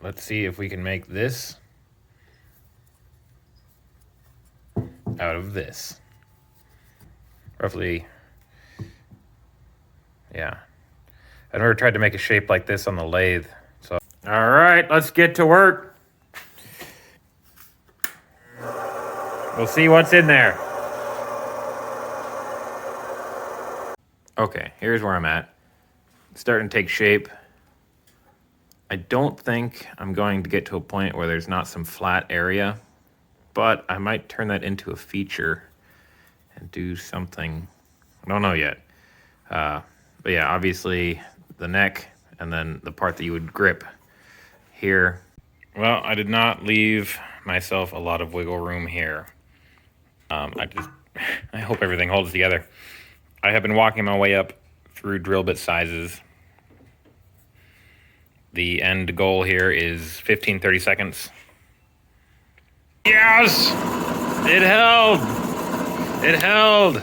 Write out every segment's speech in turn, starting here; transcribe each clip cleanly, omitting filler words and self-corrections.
Let's see if we can make this out of this. Roughly, yeah. I've never tried to make a shape like this on the lathe. So, all right, let's get to work. We'll see what's in there. Okay, here's where I'm at. It's starting to take shape. I don't think I'm going to get to a point where there's not some flat area, but I might turn that into a feature and do something. I don't know yet. But yeah, obviously the neck and then the part that you would grip here. Well, I did not leave myself a lot of wiggle room here. I hope everything holds together. I have been walking my way up through drill bit sizes. The end goal here is 15-30 seconds. Yes! It held! It held!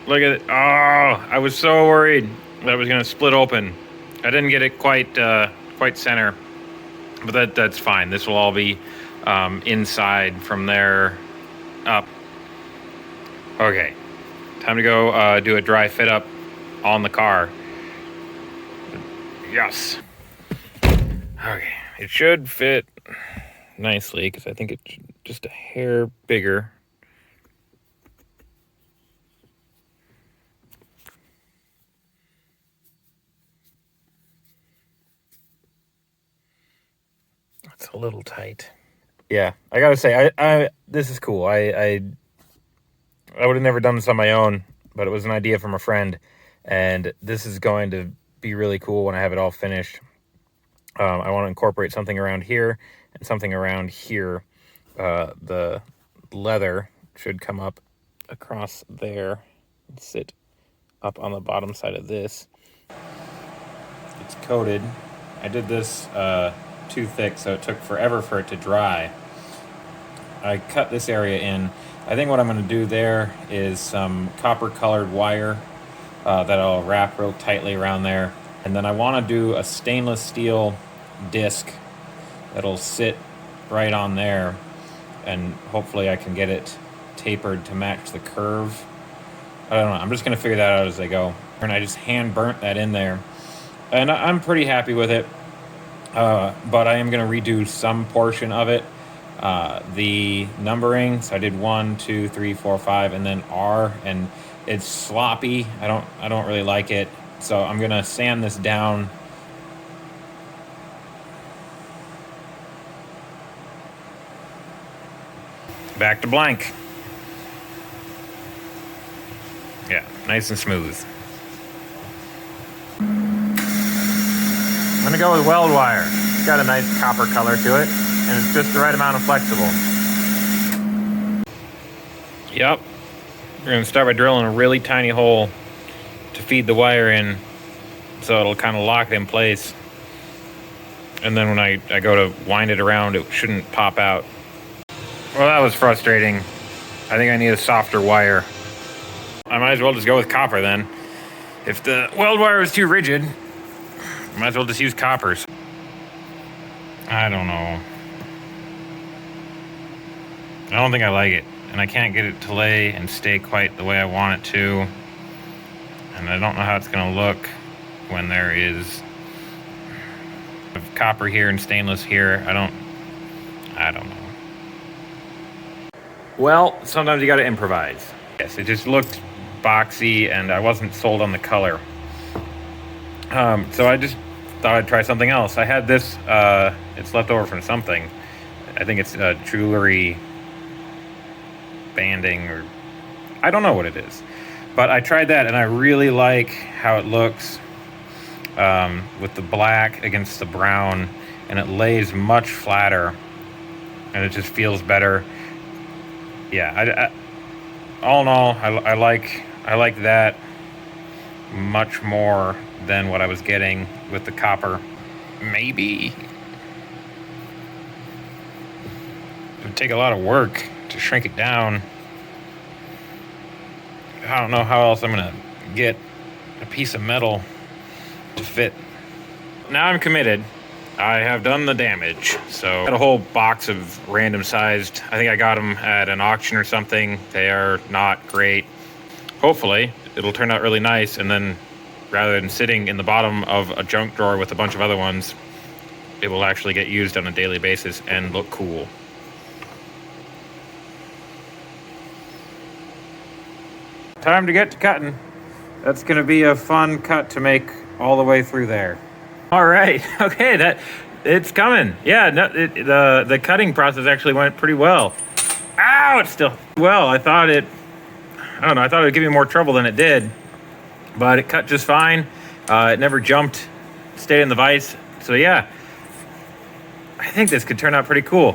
Look at it. Oh, I was so worried that it was going to split open. I didn't get it quite center, but that's fine. This will all be inside from there up. Okay, time to go do a dry fit up on the car. Yes. Okay, it should fit nicely because I think it's just a hair bigger. It's a little tight. Yeah, I gotta say, I this is cool. I would have never done this on my own, but it was an idea from a friend, and this is going to be really cool when I have it all finished. I want to incorporate something around here and something around here. The leather should come up across there and sit up on the bottom side of this. It's coated. I did this too thick, so it took forever for it to dry. I cut this area in. I think what I'm going to do there is some copper colored wire that I'll wrap real tightly around there. And then I want to do a stainless steel disc that'll sit right on there, and hopefully I can get it tapered to match the curve. I don't know. I'm just going to figure that out as I go. And I just hand burnt that in there. And I'm pretty happy with it. But I am going to redo some portion of it. The numbering, so I did 1, 2, 3, 4, 5, and then R, and it's sloppy. I don't really like it. So I'm going to sand this down. Back to blank. Yeah, nice and smooth. I'm gonna go with weld wire. It's got a nice copper color to it, and it's just the right amount of flexible. Yep. We're gonna start by drilling a really tiny hole to feed the wire in, so it'll kind of lock it in place. And then when I go to wind it around, it shouldn't pop out. Well, that was frustrating. I think I need a softer wire. I might as well just go with copper then. If the weld wire is too rigid, I might as well just use coppers. I don't know. I don't think I like it. And I can't get it to lay and stay quite the way I want it to. And I don't know how it's going to look when there is copper here and stainless here. I don't know. Well, sometimes you got to improvise. Yes, it just looked boxy and I wasn't sold on the color. So I just thought I'd try something else. I had this, it's left over from something. I think it's jewelry banding, or I don't know what it is. But I tried that and I really like how it looks with the black against the brown, and it lays much flatter and it just feels better. Yeah, all in all, I like that much more than what I was getting with the copper. Maybe it would take a lot of work to shrink it down. I don't know how else I'm gonna get a piece of metal to fit. Now I'm committed. I have done the damage. So I got a whole box of random sized, I think I got them at an auction or something. They are not great. Hopefully it'll turn out really nice, and then rather than sitting in the bottom of a junk drawer with a bunch of other ones, it will actually get used on a daily basis and look cool. Time to get to cutting. That's gonna be a fun cut to make all the way through there. All right, okay, it's coming. Yeah, no, the cutting process actually went pretty well. Ow, it's still well. I thought it would give me more trouble than it did, but it cut just fine. It never jumped, stayed in the vise. So yeah, I think this could turn out pretty cool.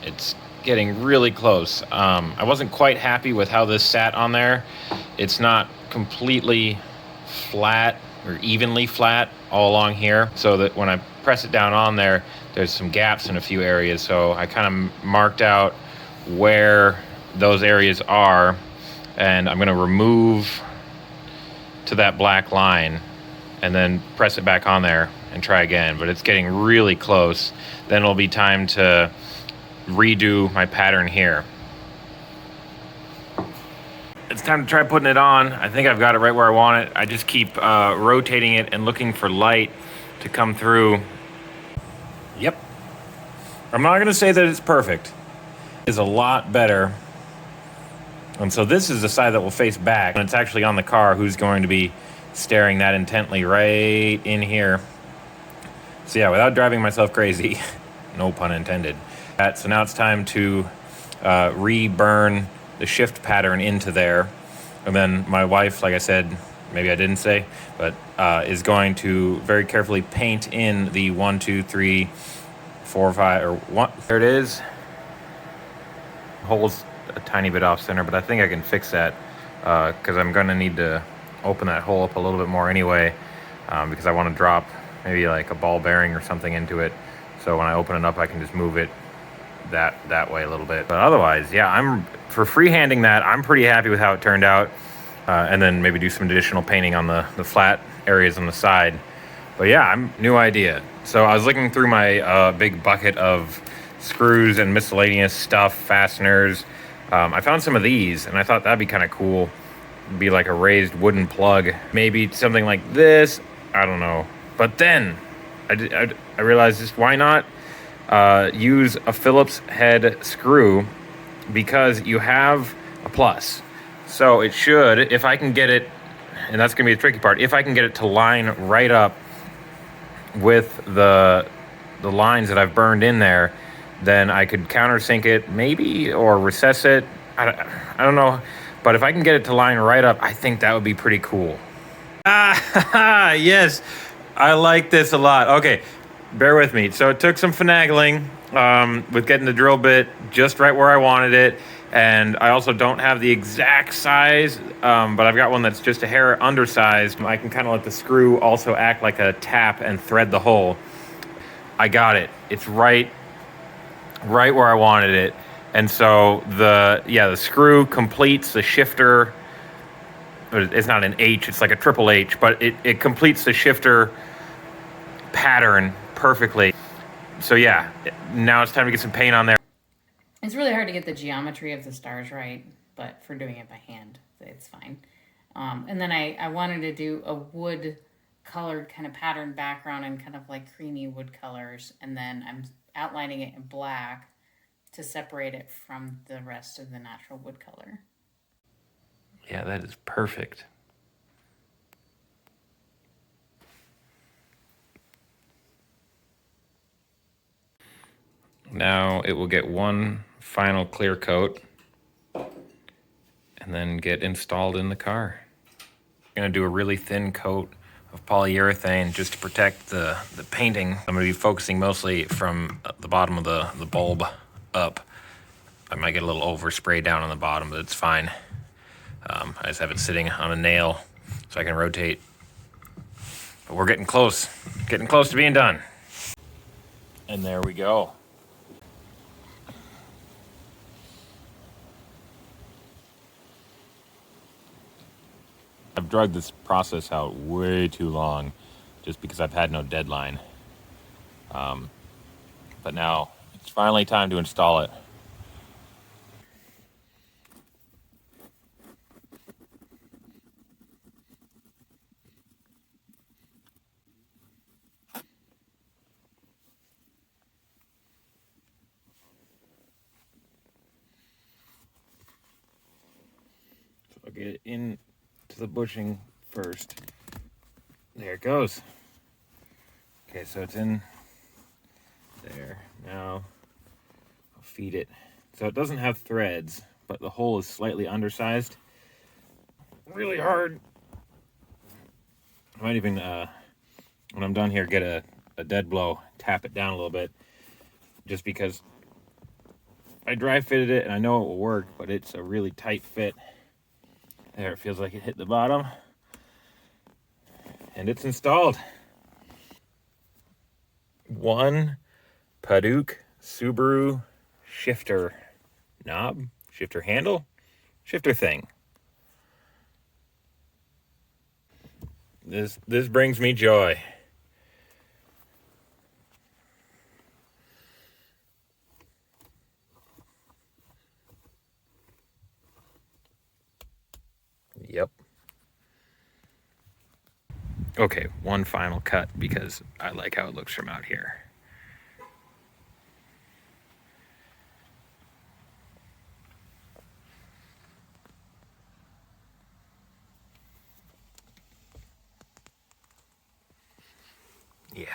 It's getting really close. I wasn't quite happy with how this sat on there. It's not completely flat or evenly flat all along here, so that when I press it down on there, there's some gaps in a few areas. So I kind of marked out where those areas are, and I'm going to remove to that black line and then press it back on there and try again. But it's getting really close. Then it'll be time to redo my pattern here. It's time to try putting it on. I think I've got it right where I want it. I just keep rotating it and looking for light to come through. Yep. I'm not gonna say that it's perfect. It's a lot better. And so this is the side that will face back. And it's actually on the car, who's going to be staring that intently right in here. So yeah, without driving myself crazy, no pun intended. So now it's time to re-burn the shift pattern into there. And then my wife, like I said, maybe I didn't say, but is going to very carefully paint in the 1, 2, 3, 4, 5, or 1. There it is. Hole's a tiny bit off center, but I think I can fix that because I'm going to need to open that hole up a little bit more anyway, because I want to drop maybe like a ball bearing or something into it. So when I open it up, I can just move it that way a little bit. But otherwise, yeah, for freehanding that, I'm pretty happy with how it turned out. And then maybe do some additional painting on the flat areas on the side. But yeah, new idea. So I was looking through my big bucket of screws and miscellaneous stuff, fasteners. I found some of these, and I thought that'd be kind of cool. It'd be like a raised wooden plug, maybe something like this. I don't know. But then I realized, just why not use a Phillips head screw, because you have a plus. So it should, if I can get it, and that's going to be the tricky part, if I can get it to line right up with the lines that I've burned in there, then I could countersink it maybe, or recess it. I don't know. But if I can get it to line right up, I think that would be pretty cool. Yes, I like this a lot. Okay, bear with me. So it took some finagling with getting the drill bit just right where I wanted it. And I also don't have the exact size, but I've got one that's just a hair undersized. I can kind of let the screw also act like a tap and thread the hole. I got it. It's right where I wanted it. And so the screw completes the shifter. It's not an H, it's like a triple H, but it completes the shifter pattern perfectly. So yeah, now it's time to get some paint on there. It's really hard to get the geometry of the stars right, but for doing it by hand, it's fine. And then I wanted to do a wood colored kind of pattern background and kind of like creamy wood colors. And then I'm outlining it in black to separate it from the rest of the natural wood color. Yeah, that is perfect. Now it will get one final clear coat and then get installed in the car. I'm gonna do a really thin coat of polyurethane just to protect the painting. I'm gonna be focusing mostly from the bottom of the bulb up. I might get a little overspray down on the bottom, but it's fine. I just have it sitting on a nail so I can rotate. But we're getting close to being done. And there we go. I've dragged this process out way too long just because I've had no deadline. But now it's finally time to install it. So I'll get it in to the bushing first. There it goes. Okay, so it's in there. Now I'll feed it. So it doesn't have threads, but the hole is slightly undersized. Really hard. I might even, when I'm done here, get a dead blow, tap it down a little bit, just because I dry fitted it and I know it will work, but it's a really tight fit. There, it feels like it hit the bottom. And it's installed. One Paduk Subaru shifter knob, shifter handle, shifter thing. This brings me joy. Yep. Okay, one final cut because I like how it looks from out here. Yeah.